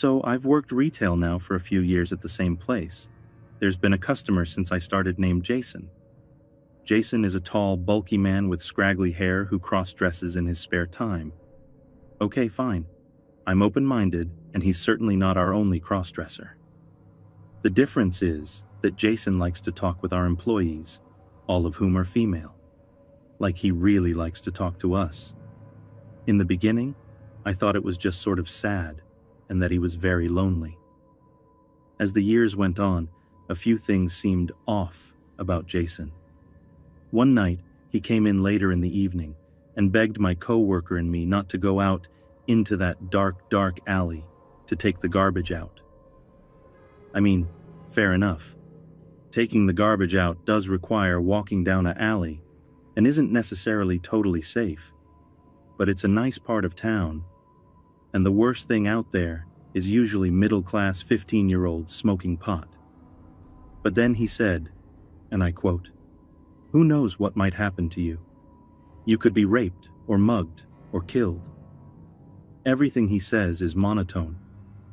So I've worked retail now for a few years at the same place. There's been a customer since I started named Jason. Jason is a tall, bulky man with scraggly hair who cross-dresses in his spare time. Okay, fine. I'm open-minded, and he's certainly not our only cross-dresser. The difference is that Jason likes to talk with our employees, all of whom are female. Like he really likes to talk to us. In the beginning, I thought it was just sort of sad, and that he was very lonely. As the years went on, a few things seemed off about Jason. One night, he came in later in the evening and begged my co-worker and me not to go out into that dark alley to take the garbage out. I mean, fair enough. Taking the garbage out does require walking down an alley and isn't necessarily totally safe, but it's a nice part of town, and the worst thing out there is usually middle-class 15-year-olds smoking pot. But then he said, and I quote, "Who knows what might happen to you? You could be raped or mugged or killed." Everything he says is monotone,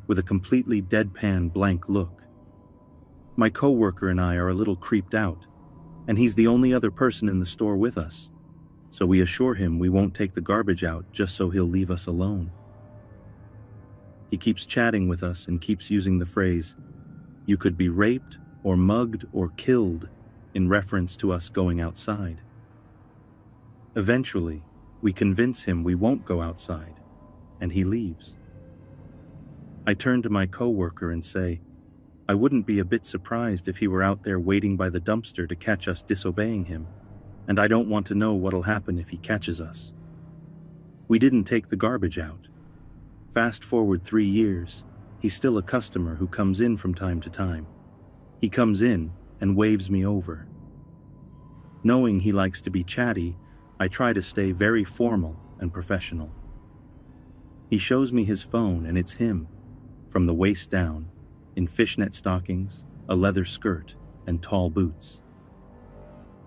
with a completely deadpan blank look. My co-worker and I are a little creeped out, and he's the only other person in the store with us, so we assure him we won't take the garbage out just so he'll leave us alone. He keeps chatting with us and keeps using the phrase, "You could be raped or mugged or killed," in reference to us going outside. Eventually, we convince him we won't go outside, and he leaves. I turn to my co-worker and say, I wouldn't be a bit surprised if he were out there waiting by the dumpster to catch us disobeying him, and I don't want to know what'll happen if he catches us. We didn't take the garbage out. Fast forward 3 years, he's still a customer who comes in from time to time. He comes in and waves me over. Knowing he likes to be chatty, I try to stay very formal and professional. He shows me his phone and it's him, from the waist down, in fishnet stockings, a leather skirt, and tall boots.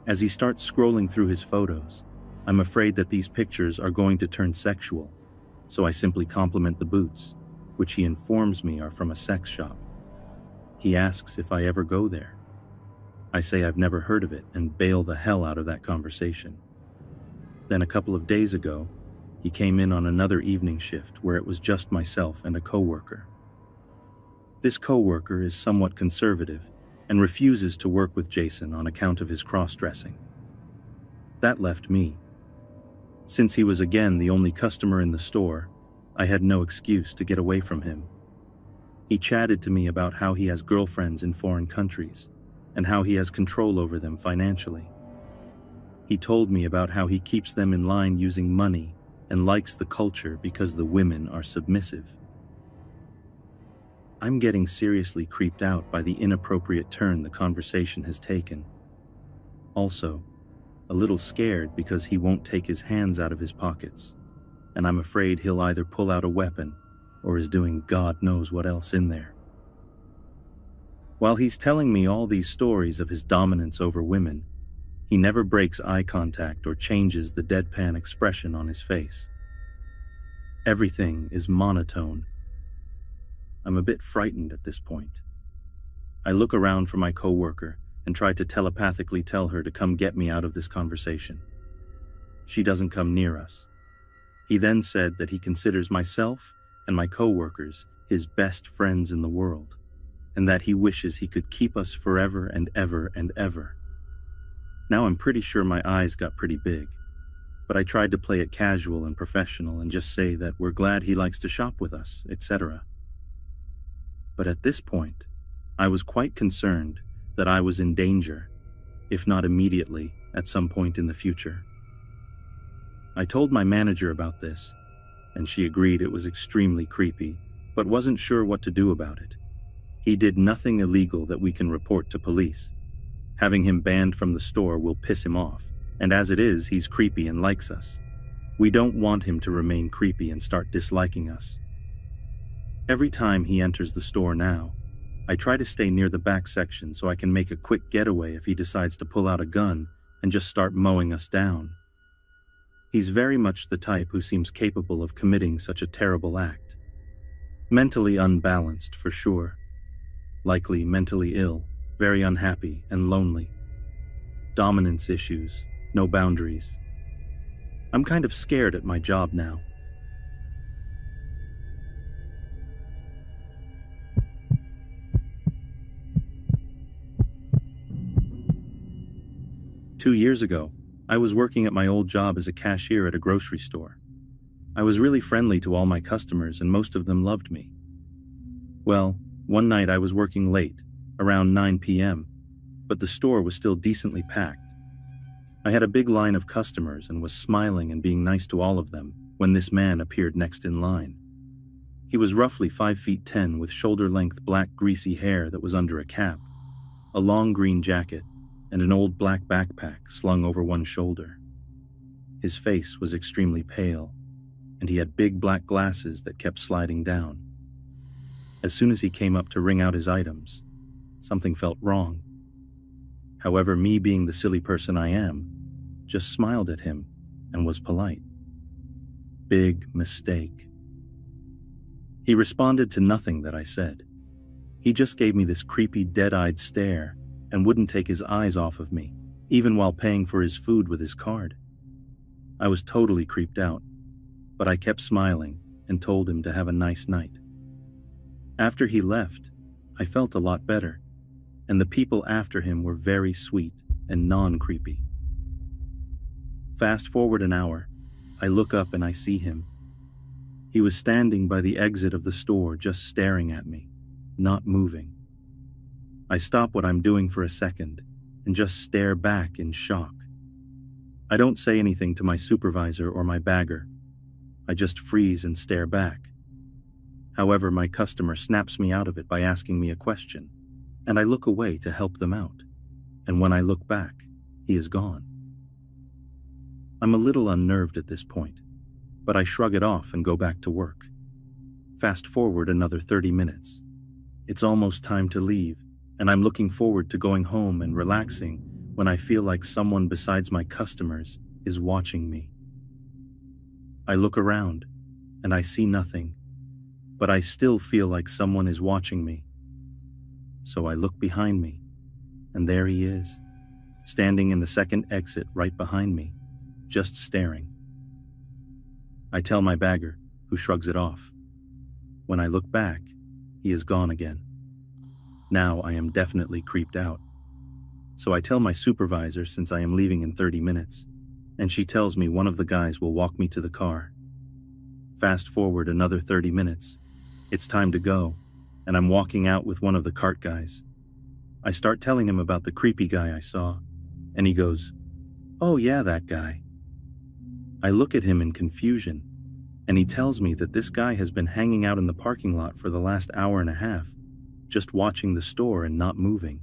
As he starts scrolling through his photos, I'm afraid that these pictures are going to turn sexual, so I simply compliment the boots, which he informs me are from a sex shop. He asks if I ever go there. I say I've never heard of it and bail the hell out of that conversation. Then a couple of days ago, he came in on another evening shift where it was just myself and a coworker. This coworker is somewhat conservative and refuses to work with Jason on account of his cross-dressing. That left me. Since he was again the only customer in the store, I had no excuse to get away from him. He chatted to me about how he has girlfriends in foreign countries and how he has control over them financially. He told me about how he keeps them in line using money and likes the culture because the women are submissive. I'm getting seriously creeped out by the inappropriate turn the conversation has taken. Also, a little scared because he won't take his hands out of his pockets, and I'm afraid he'll either pull out a weapon or is doing God knows what else in there. While he's telling me all these stories of his dominance over women, he never breaks eye contact or changes the deadpan expression on his face. Everything is monotone. I'm a bit frightened at this point. I look around for my coworker and try to telepathically tell her to come get me out of this conversation. She doesn't come near us. He then said that he considers myself and my coworkers his best friends in the world, and that he wishes he could keep us forever and ever and ever. Now I'm pretty sure my eyes got pretty big, but I tried to play it casual and professional and just say that we're glad he likes to shop with us, etc. But at this point, I was quite concerned that I was in danger, if not immediately, at some point in the future. I told my manager about this, and she agreed it was extremely creepy, but wasn't sure what to do about it. He did nothing illegal that we can report to police. Having him banned from the store will piss him off, and as it is, he's creepy and likes us. We don't want him to remain creepy and start disliking us. Every time he enters the store now, I try to stay near the back section so I can make a quick getaway if he decides to pull out a gun and just start mowing us down. He's very much the type who seems capable of committing such a terrible act. Mentally unbalanced, for sure. Likely mentally ill, very unhappy and lonely. Dominance issues, no boundaries. I'm kind of scared at my job now. Two years ago, I was working at my old job as a cashier at a grocery store. I was really friendly to all my customers and most of them loved me. Well, one night I was working late, around 9 p.m., but the store was still decently packed. I had a big line of customers and was smiling and being nice to all of them when this man appeared next in line. He was roughly 5 feet 10 with shoulder-length black greasy hair that was under a cap, a long green jacket, and an old black backpack slung over one shoulder. His face was extremely pale, and he had big black glasses that kept sliding down. As soon as he came up to ring out his items, something felt wrong. However, me being the silly person I am, just smiled at him and was polite. Big mistake. He responded to nothing that I said. He just gave me this creepy dead-eyed stare and wouldn't take his eyes off of me, even while paying for his food with his card. I was totally creeped out, but I kept smiling and told him to have a nice night. After he left, I felt a lot better, and the people after him were very sweet and non-creepy. Fast forward an hour, I look up and I see him. He was standing by the exit of the store just staring at me, not moving. I stop what I'm doing for a second and just stare back in shock. I don't say anything to my supervisor or my bagger. I just freeze and stare back. However, my customer snaps me out of it by asking me a question, and I look away to help them out. And when I look back, he is gone. I'm a little unnerved at this point, but I shrug it off and go back to work. Fast forward another 30 minutes. It's almost time to leave, and I'm looking forward to going home and relaxing when I feel like someone besides my customers is watching me. I look around, and I see nothing, but I still feel like someone is watching me. So I look behind me, and there he is, standing in the second exit right behind me, just staring. I tell my bagger, who shrugs it off. When I look back, he is gone again. Now I am definitely creeped out. So I tell my supervisor since I am leaving in 30 minutes, and she tells me one of the guys will walk me to the car. Fast forward another 30 minutes. It's time to go, and I'm walking out with one of the cart guys. I start telling him about the creepy guy I saw, and he goes, "Oh yeah, that guy." I look at him in confusion, and he tells me that this guy has been hanging out in the parking lot for the last hour and a half, just watching the store and not moving.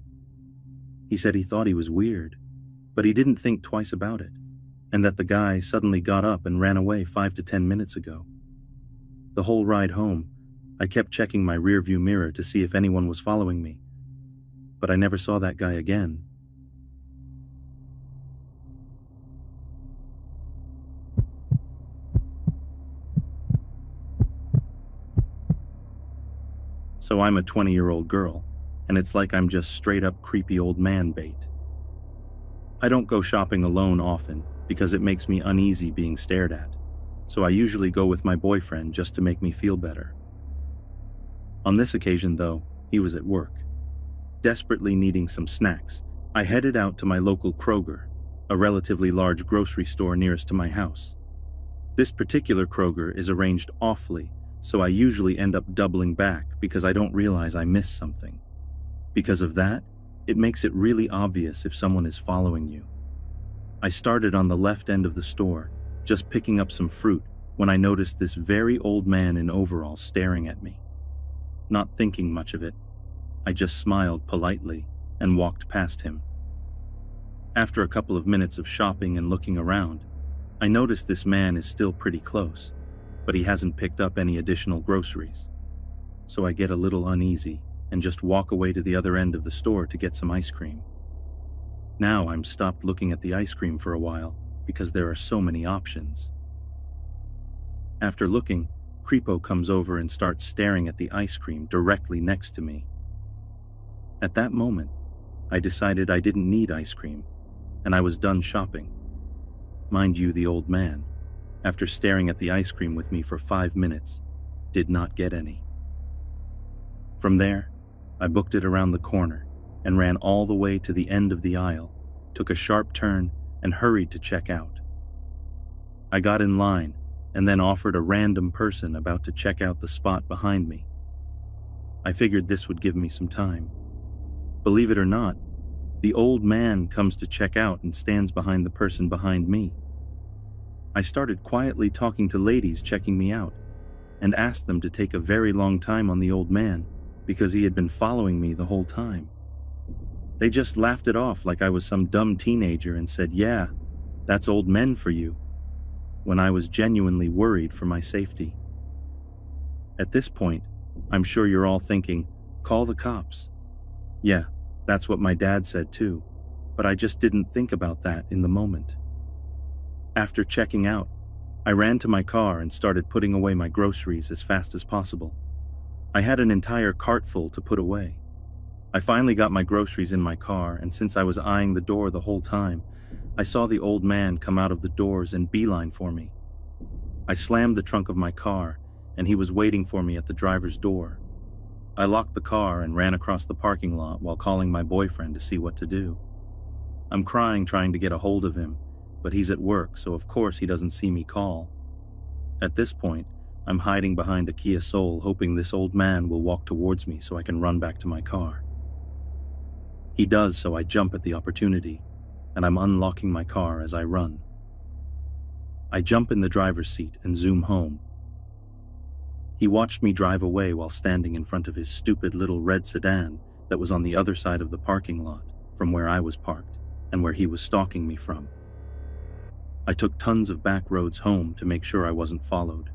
He said he thought he was weird, but he didn't think twice about it, and that the guy suddenly got up and ran away 5 to 10 minutes ago. The whole ride home, I kept checking my rearview mirror to see if anyone was following me, but I never saw that guy again. So I'm a 20-year-old girl, and it's like I'm just straight-up creepy old man bait. I don't go shopping alone often because it makes me uneasy being stared at, so I usually go with my boyfriend just to make me feel better. On this occasion, though, he was at work. Desperately needing some snacks, I headed out to my local Kroger, a relatively large grocery store nearest to my house. This particular Kroger is arranged awfully, so I usually end up doubling back because I don't realize I missed something. Because of that, it makes it really obvious if someone is following you. I started on the left end of the store, just picking up some fruit, when I noticed this very old man in overalls staring at me. Not thinking much of it, I just smiled politely and walked past him. After a couple of minutes of shopping and looking around, I noticed this man is still pretty close, but he hasn't picked up any additional groceries. So I get a little uneasy and just walk away to the other end of the store to get some ice cream. Now I'm stopped looking at the ice cream for a while because there are so many options. After looking, creepo comes over and starts staring at the ice cream directly next to me. At that moment, I decided I didn't need ice cream, and I was done shopping. Mind you, the old man, after staring at the ice cream with me for 5 minutes, did not get any. From there, I booked it around the corner and ran all the way to the end of the aisle, took a sharp turn, and hurried to check out. I got in line and then offered a random person about to check out the spot behind me. I figured this would give me some time. Believe it or not, the old man comes to check out and stands behind the person behind me. I started quietly talking to ladies checking me out and asked them to take a very long time on the old man because he had been following me the whole time. They just laughed it off like I was some dumb teenager and said, "Yeah, that's old men for you," when I was genuinely worried for my safety. At this point, I'm sure you're all thinking, call the cops. Yeah, that's what my dad said too, but I just didn't think about that in the moment. After checking out, I ran to my car and started putting away my groceries as fast as possible. I had an entire cart full to put away. I finally got my groceries in my car, and since I was eyeing the door the whole time, I saw the old man come out of the doors and beeline for me. I slammed the trunk of my car, and he was waiting for me at the driver's door. I locked the car and ran across the parking lot while calling my boyfriend to see what to do. I'm crying trying to get a hold of him, but he's at work, so of course he doesn't see me call. At this point, I'm hiding behind a Kia Soul, hoping this old man will walk towards me so I can run back to my car. He does, so I jump at the opportunity, and I'm unlocking my car as I run. I jump in the driver's seat and zoom home. He watched me drive away while standing in front of his stupid little red sedan that was on the other side of the parking lot from where I was parked and where he was stalking me from. I took tons of back roads home to make sure I wasn't followed.